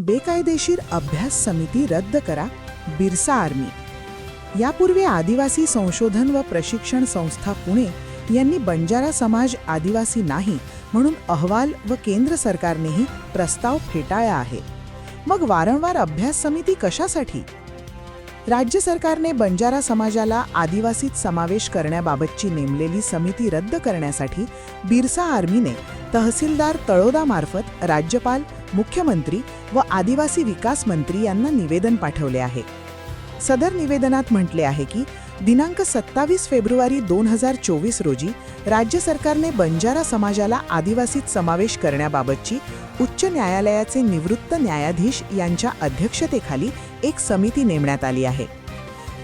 बेकायदेशीर अभ्यास समिती रद्द करा, बिरसा आर्मी. यापूर्वी आदिवासी संशोधन व प्रशिक्षण संस्था पुणे यांनी बंजारा समाज आदिवासी नाही म्हणून अहवाल व केंद्र सरकारनेही प्रस्ताव फेटाळला आहे. मग वारंवार अभ्यास समिती कशासाठी? राज्य सरकारने बंजारा समाजाला आदिवासीत समावेश करण्याबाबतची नेमलेली समिती रद्द करण्यासाठी बिरसा आर्मीने तहसीलदार तळोदामार्फत राज्यपाल, मुख्यमंत्री व आदिवासी विकास मंत्री यांना निवेदन पाठवले आहे. सदर निवेदनात म्हटले आहे की दिनांक 27 फेब्रुवारी 2024 रोजी राज्य सरकारने बंजारा समाजाला आदिवासीत समावेश करण्याबाबतची उच्च न्यायालयाचे निवृत्त न्यायाधीश यांच्या अध्यक्षतेखाली एक समिती नेमण्यात आली आहे.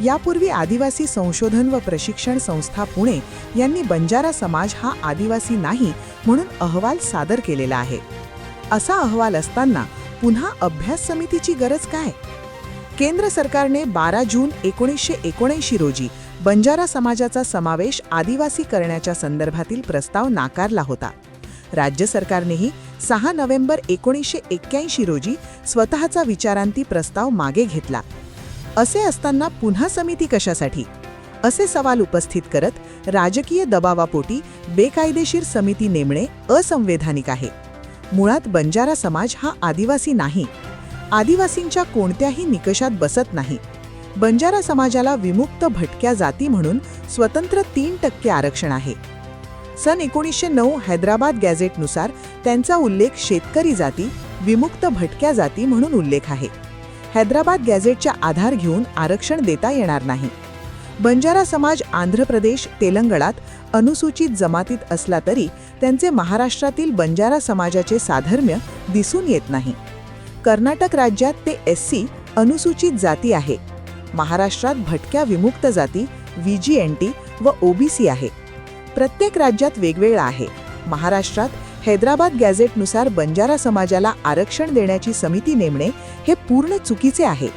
यापूर्वी आदिवासी संशोधन व प्रशिक्षण संस्था पुणे यांनी बंजारा समाज हा आदिवासी नाही म्हणून अहवाल सादर केलेला आहे. असा अहवाल असताना पुन्हा अभ्यास समितीची गरज काय? केंद्र सरकारने 12 जून 1979 रोजी बंजारा समाजाचा समावेश आदिवासी करण्याच्या संदर्भातील प्रस्ताव नाकारला होता. राज्य सरकारनेही 6 नोव्हेंबर 1981 रोजी स्वतःचा विचारांती प्रस्ताव मागे घेतला. असे असताना पुन्हा समिती कशासाठी? असे सवाल उपस्थित करत राजकीय दबावापोटी बेकायदेशीर समिती नेमणे असंवैधानिक आहे. मुळात बंजारा समाज हा आदिवासी नाही, आदिवासींच्या कोणत्याही निकषात बसत नाही. बंजारा समाजाला विमुक्त भटक्या जाती म्हणून स्वतंत्र 3% आरक्षण आहे. सन 1909 हैदराबाद गॅझेटनुसार त्यांचा उल्लेख शेतकरी जाती, विमुक्त भटक्या जाती म्हणून उल्लेख आहे. हैदराबाद गॅझेटच्या आधार घेऊन आरक्षण देता येणार नाही. बंजारा समाज आंध्र प्रदेश, तेलंगणात अनुसूचित जमातीत असला तरी त्यांचे महाराष्ट्रातील बंजारा समाजाचे साधर्म्य दिसून येत नाही. कर्नाटक राज्यात ते SC अनुसूचित जाती आहे. महाराष्ट्रात भटक्या विमुक्त जाती VGNT व OBC आहे. प्रत्येक राज्यात वेगवेगळा आहे. महाराष्ट्रात हैदराबाद गॅझेटनुसार बंजारा समाजाला आरक्षण देण्याची समिती नेमणे हे पूर्ण चुकीचे आहे.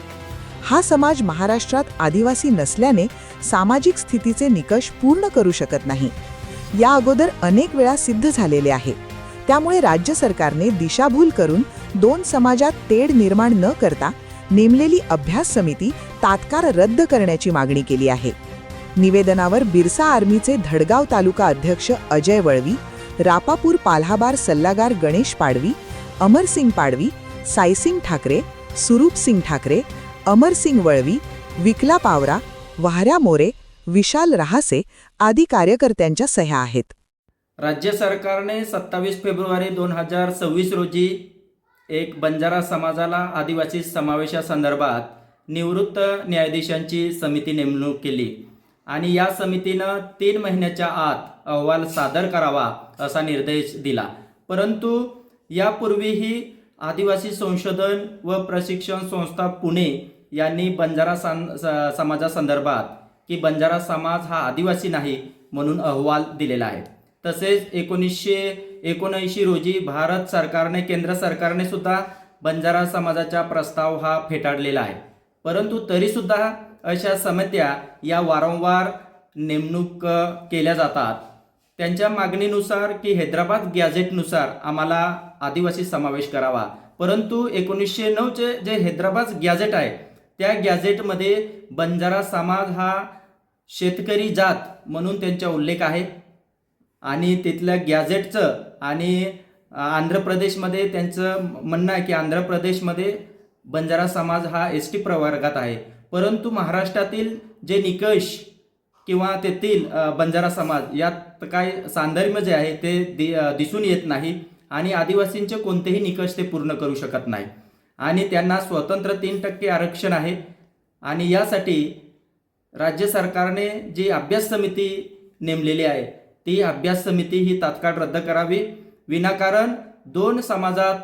हा समाज महाराष्ट्रात आदिवासी नसल्याने सामाजिक स्थितीचे निकष पूर्ण करू शकत नाही. या अगोदर अनेक वेळा सिद्ध झालेले आहे. त्यामुळे राज्य सरकारने दिशाभूल करून 2 समाजात तेढ निर्माण न करता नेमलेली अभ्यास समिती तात्काळ रद्द करण्याची मागणी केली आहे. निवेदनावर बिरसा आर्मीचे धडगाव तालुका अध्यक्ष अजय वळवी, रापापूर पाल्हाबार सल्लागार गणेश पाडवी, अमरसिंग पाडवी, साईसिंग ठाकरे, सुरूपसिंग ठाकरे, अमरसिंग वळवी, विकला पावरा, वाहऱ्या मोरे, विशाल रहासे आदी कार्यकर्त्यांच्या सह्या आहेत. राज्य सरकारने 27 फेब्रुवारी 2026 रोजी एक बंजारा समाजाला आदिवासी समावेशासंदर्भात निवृत्त न्यायाधीशांची समिती नेमणूक केली आणि या समितीनं 3 महिन्याच्या आत अहवाल सादर करावा असा निर्देश दिला. परंतु यापूर्वीही आदिवासी संशोधन व प्रशिक्षण संस्था पुणे यांनी बंजारा समाजासंदर्भात की बंजारा समाज हा आदिवासी नाही म्हणून अहवाल दिलेला आहे. तसेच 1979 रोजी भारत सरकारने, केंद्र सरकारने सुद्धा बंजारा समाजाचा प्रस्ताव हा फेटाळलेला आहे. परंतु तरीसुद्धा अशा समित्या या वारंवार नेमणूक केल्या जातात. त्यांच्या मागणीनुसार की हैदराबाद गॅझेटनुसार आम्हाला आदिवासी समावेश करावा. परंतु 1909चे जे हैदराबाद गॅझेट आहे त्या गॅझेटमध्ये बंजारा समाज हा शेतकरी जात म्हणून त्यांचा उल्लेख आहे आणि तिथल्या गॅझेटचं आणि आंध्र प्रदेशमध्ये त्यांचं म्हणणं आहे की आंध्र प्रदेशमध्ये बंजारा समाज हा ST प्रवर्गात आहे. परंतु महाराष्ट्रातील जे निकष किंवा तेथील बंजारा समाज यात काय साधर्म्य जे आहे ते दिसून येत नाही आणि आदिवासींचे कोणतेही निकष ते पूर्ण करू शकत नाही आणि त्यांना स्वतंत्र 3% आरक्षण आहे. आणि यासाठी राज्य सरकारने जी अभ्यास समिती नेमलेली आहे ती अभ्यास समिती ही तात्काळ रद्द करावी. विनाकारण 2 समाजात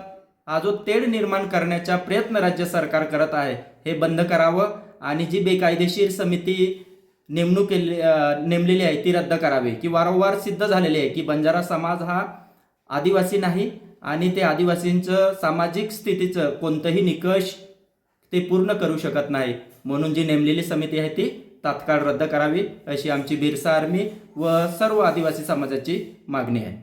हा जो तेढ निर्माण करण्याचा प्रयत्न राज्य सरकार करत आहे हे बंद करावं आणि जी बेकायदेशीर समिती नेमलेली आहे ती रद्द करावी. की वारंवार सिद्ध झालेली आहे की बंजारा समाज हा आदिवासी नाही आणि ते आदिवासींचं सामाजिक स्थितीचं कोणतंही निकष ते पूर्ण करू शकत नाही. म्हणून जी नेमलेली समिती आहे ती तात्काळ रद्द करावी अशी आमची बिरसा आर्मी व सर्व आदिवासी समाजाची मागणी आहे.